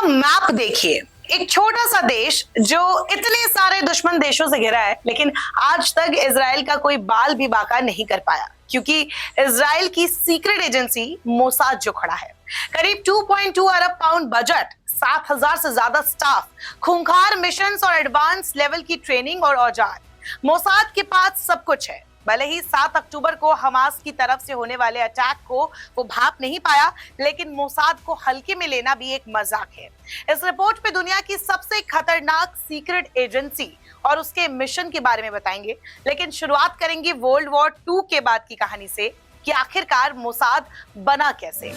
जरा मैप देखिए। एक छोटा सा देश जो इतने सारे दुश्मन देशों से घिरा है, लेकिन आज तक इजराइल का कोई बाल भी बाका नहीं कर पाया, क्योंकि इजराइल की सीक्रेट एजेंसी मोसाद जो खड़ा है। करीब 2.2 अरब पाउंड बजट, 7,000 से ज्यादा स्टाफ, खूंखार मिशन और एडवांस लेवल की ट्रेनिंग और औजार। मोसाद के पास सब कुछ है। भले ही 7 अक्टूबर को हमास की तरफ से होने वाले अटैक को वो भाप नहीं पाया, लेकिन मोसाद को हल्के में लेना भी एक मजाक है। इस रिपोर्ट पे दुनिया की सबसे खतरनाक सीक्रेट एजेंसी और उसके मिशन के बारे में बताएंगे, लेकिन शुरुआत करेंगे वर्ल्ड वॉर 2 के बाद की कहानी से कि आखिरकार मोसाद बना कैसे।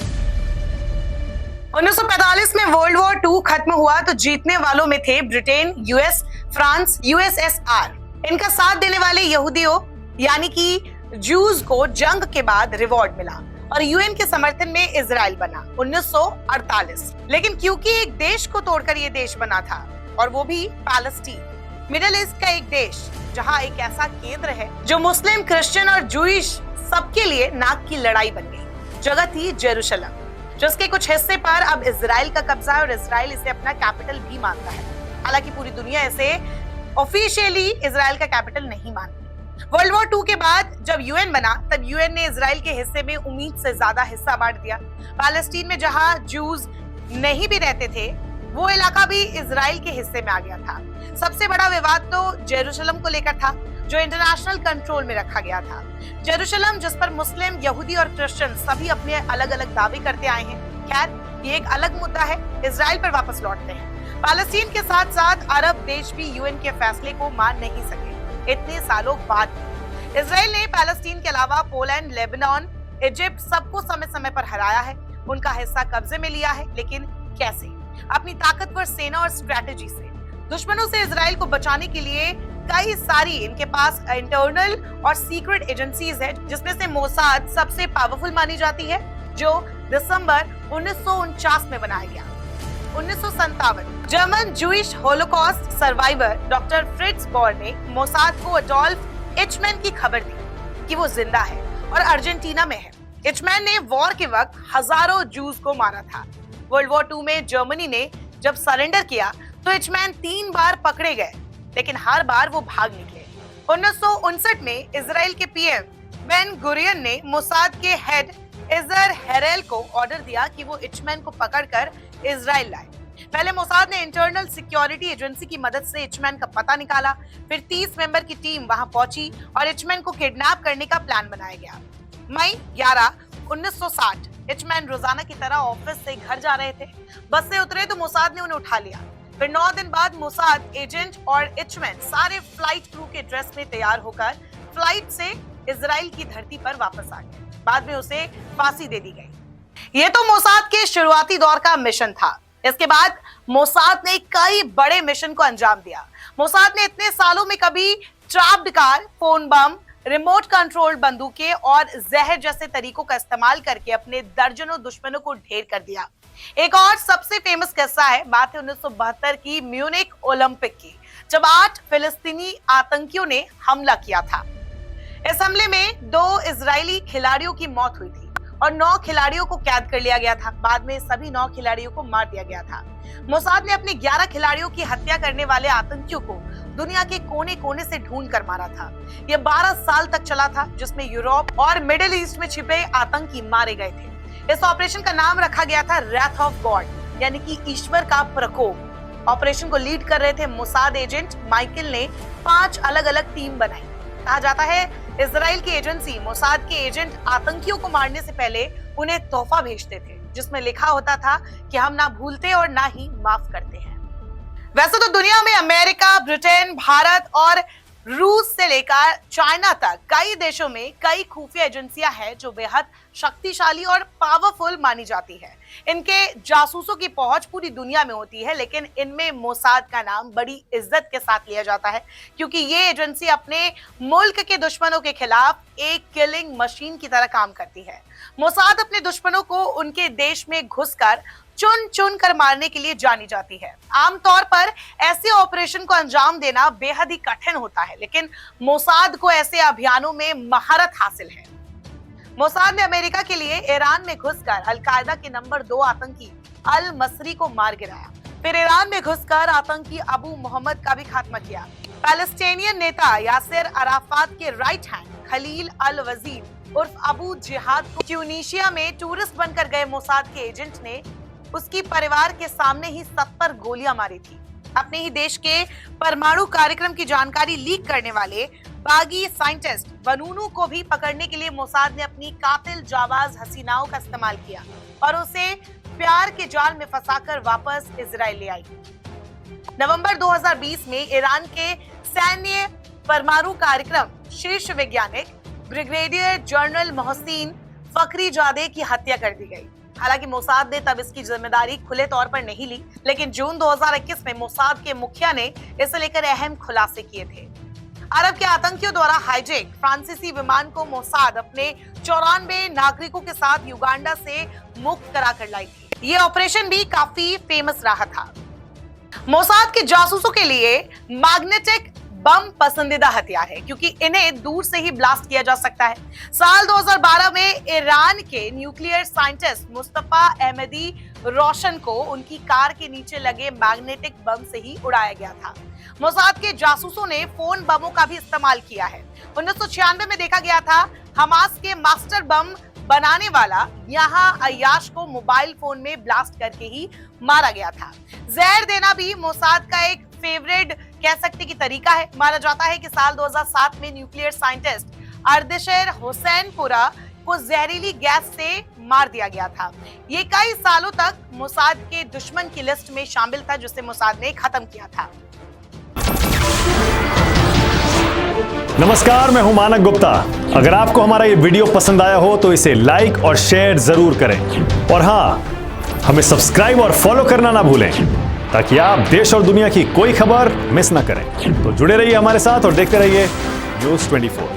1945 में वर्ल्ड वॉर 2 खत्म हुआ तो जीतने वालों में थे ब्रिटेन, यूएस, फ्रांस, यूएसएसआर। इनका साथ देने वाले यहूदियों यानी कि जूस को जंग के बाद रिवॉर्ड मिला और यूएन के समर्थन में इजराइल बना 1948। लेकिन क्योंकि एक देश को तोड़कर ये देश बना था, और वो भी पैलेस्टीन, मिडिल ईस्ट का एक देश जहां एक ऐसा केंद्र है जो मुस्लिम, क्रिश्चियन और जूइश सबके लिए नाक की लड़ाई बन गई। जगह थी जेरूशलम, जिसके कुछ हिस्से पर अब इजराइल का कब्जा है और इजराइल इसे अपना कैपिटल भी मानता है। हालांकि पूरी दुनिया इसे ऑफिशियली इजराइल का कैपिटल नहीं मानती। वर्ल्ड वॉर 2 के बाद जब यूएन बना, तब यूएन ने इजराइल के हिस्से में उम्मीद से ज्यादा हिस्सा बांट दिया। पैलेस्टीन में जहां जूज नहीं भी रहते थे, वो इलाका भी इजराइल के हिस्से में आ गया था। सबसे बड़ा विवाद तो जेरूशलम को लेकर था, जो इंटरनेशनल कंट्रोल में रखा गया था। जेरूशलम, जिस पर मुस्लिम, यहूदी और क्रिश्चियन सभी अपने अलग अलग दावे करते आए हैं। खैर, ये एक अलग मुद्दा है। इजराइल पर वापस लौटते हैं। पैलेस्टीन के साथ साथ अरब देश भी यूएन के फैसले को मान नहीं सके इतने सालों बाद। इजराइल ने पैलेस्टीन के अलावा पोलैंड, लेबनान, इजिप्ट सबको समय समय पर हराया है, उनका हिस्सा कब्जे में लिया है। लेकिन कैसे? अपनी ताकतवर सेना और स्ट्रेटेजी से। दुश्मनों से इजराइल को बचाने के लिए कई सारी इनके पास इंटरनल और सीक्रेट एजेंसीज है, जिसमें से मोसाद सबसे पावरफुल मानी जाती है, जो दिसंबर 1949 में बनाया गया। 1957 German Jewish Holocaust survivor doctor Fritz Bauer ने मोसाद को एडोल्फ एचमैन की खबर दी कि वो जिंदा है और अर्जेंटीना में है। एचमैन ने वॉर के वक्त हजारों जूस को मारा था। वर्ल्ड वॉर 2 में जर्मनी ने जब सरेंडर किया तो एचमैन 3 बार पकड़े गए, लेकिन हर बार वो भाग निकले। 1959 में इजराइल के पीएम बेन गुरियन ने मोसाद के हेड इजर हेरेल को ऑर्डर दिया कि वो एचमैन को पकड़कर इजराइल लाए। पहले मोसाद ने इंटरनल सिक्योरिटी एजेंसी की मदद से एचमैन का पता निकाला, फिर 30 मेंबर की टीम वहां पहुंची और एचमैन को किडनैप करने का प्लान बनाया गया। मई 11, 1960 एचमैन रोजाना की तरह ऑफिस से घर जा रहे थे। बस से उतरे तो मोसाद ने उन्हें उठा लिया। फिर 9 दिन बाद मोसाद एजेंट और एचमैन सारे फ्लाइट क्रू के ड्रेस में तैयार होकर फ्लाइट से इजराइल की धरती पर वापस आ गए। बाद में उसे फांसी दे दी गई। ये तो मोसाद के शुरुआती दौर का मिशन था। इसके बाद मोसाद ने कई बड़े मिशन को अंजाम दिया। मोसाद ने इतने सालों में कभी ट्रैप्ड कार, फोन बम, रिमोट कंट्रोल बंदूकें और जहर जैसे तरीकों का इस्तेमाल करके अपने दर्जनों दुश्मनों को ढेर कर दिया। एक और सबसे फेमस किस्सा है, बात है 1972 की म्यूनिख ओलंपिक की, जब 8 फिलिस्तीनी आतंकियों ने हमला किया था। इस हमले में 2 इजरायली खिलाड़ियों की मौत हुई थी और 9 खिलाड़ियों को कैद कर लिया गया था। बाद में सभी 9 खिलाड़ियों को मार दिया गया था। मोसाद ने अपने 11 खिलाड़ियों की हत्या करने वाले आतंकियों को दुनिया के कोने कोने से ढूंढ कर मारा था। यह 12 साल तक चला था, जिसमें यूरोप और मिडिल ईस्ट में छिपे आतंकी मारे गए थे। इस ऑपरेशन का नाम रखा गया था रैथ ऑफ गॉड, यानी कि ईश्वर का प्रकोप। ऑपरेशन को लीड कर रहे थे मोसाद एजेंट माइकल ने 5 अलग अलग टीम बनाई। कहा जाता है इजराइल की एजेंसी मोसाद के एजेंट आतंकियों को मारने से पहले उन्हें तोहफा भेजते थे, जिसमें लिखा होता था कि हम ना भूलते और ना ही माफ करते हैं। वैसे तो दुनिया में अमेरिका, ब्रिटेन, भारत और रूस से लेकर चाइना तक कई देशों में कई खुफिया एजेंसियां हैं जो बेहद शक्तिशाली और पावरफुल मानी जाती है। इनके जासूसों की पहुंच पूरी दुनिया में होती है, लेकिन इनमें मोसाद का नाम बड़ी इज्जत के साथ लिया जाता है, क्योंकि ये एजेंसी अपने मुल्क के दुश्मनों के खिलाफ एक किलिंग मशीन की तरह काम करती है। मोसाद अपने दुश्मनों को उनके देश में घुसकर चुन चुन कर मारने के लिए जानी जाती है। आमतौर पर ऐसे ऑपरेशन को अंजाम देना बेहद ही कठिन होता है, लेकिन मोसाद को ऐसे अभियानों में महारत हासिल है। मोसाद ने अमेरिका के लिए ईरान में घुसकर अल कायदा के नंबर 2 आतंकी अल मसरी को मार गिराया। फिर ईरान में घुसकर आतंकी अबू मोहम्मद का भी खात्मा किया। पैलेस्टीनियन नेता यासिर अराफात के राइट हैंड खलील अल वजीर उर्फ अबू जिहाद को ट्यूनीशिया में टूरिस्ट बनकर गए मोसाद के एजेंट ने उसकी परिवार के सामने ही 70 गोलियां मारी थी। अपने ही देश के परमाणु कार्यक्रम की जानकारी लीक करने वाले बागी साइंटिस्ट बनूनू को भी पकड़ने के लिए मोसाद ने अपनी कातिल जाबाज हसीनाओं का इस्तेमाल किया और उसे प्यार के जाल में फंसाकर वापस इजराइल ले आई। नवंबर 2020 में ईरान के सैन्य परमाणु कार्यक्रम शीर्ष वैज्ञानिक ब्रिगेडियर जनरल मोहसिन फखरीजादे की हत्या कर दी गई। हालांकि मोसाद ने तब इसकी जिम्मेदारी खुले तौर पर नहीं ली, लेकिन जून 2021 में मोसाद के मुखिया ने इसे लेकर अहम खुलासे किए थे। अरब के आतंकियों द्वारा हाईजैक फ्रांसीसी विमान को मोसाद अपने 94 नागरिकों के साथ युगांडा से मुक्त कराकर लाई थी। ये ऑपरेशन भी काफी फेमस रहा था। मोसाद के जासूसों के लिए मैग्नेटिक बम पसंदीदा हथियार है क्योंकि इन्हें दूर से ही ब्लास्ट किया जा सकता है। साल 2012 में ईरान के न्यूक्लियर साइंटिस्ट मुस्तफा अहमदी रोशन को उनकी कार के नीचे लगे मैग्नेटिक बम से ही उड़ाया गया था। मोसाद के जासूसों ने फोन बमों का भी इस्तेमाल किया है। 1996 में देखा गया था हमास के मास्टर बम बनाने वाला यहाँ अय्याश को मोबाइल फोन में ब्लास्ट करके ही मारा गया था। जहर देना भी मोसाद का एक फेवरेट कह सकते कि तरीका है। माना जाता है कि साल 2007 में न्यूक्लियर साइंटिस्ट अर्देशर हुसैनपुरा को जहरीली गैस से मार दिया गया था। ये कई सालों तक मोसाद के दुश्मन की लिस्ट में शामिल था जिसे मोसाद ने खत्म किया था। नमस्कार, मैं हूं मानक गुप्ता। अगर आपको हमारा ये वीडियो पसंद आया हो तो इसे लाइक और शेयर जरूर करें और हाँ, हमें सब्सक्राइब और फॉलो करना ना भूलें ताकि आप देश और दुनिया की कोई खबर मिस ना करें। तो जुड़े रहिए हमारे साथ और देखते रहिए न्यूज़ 24।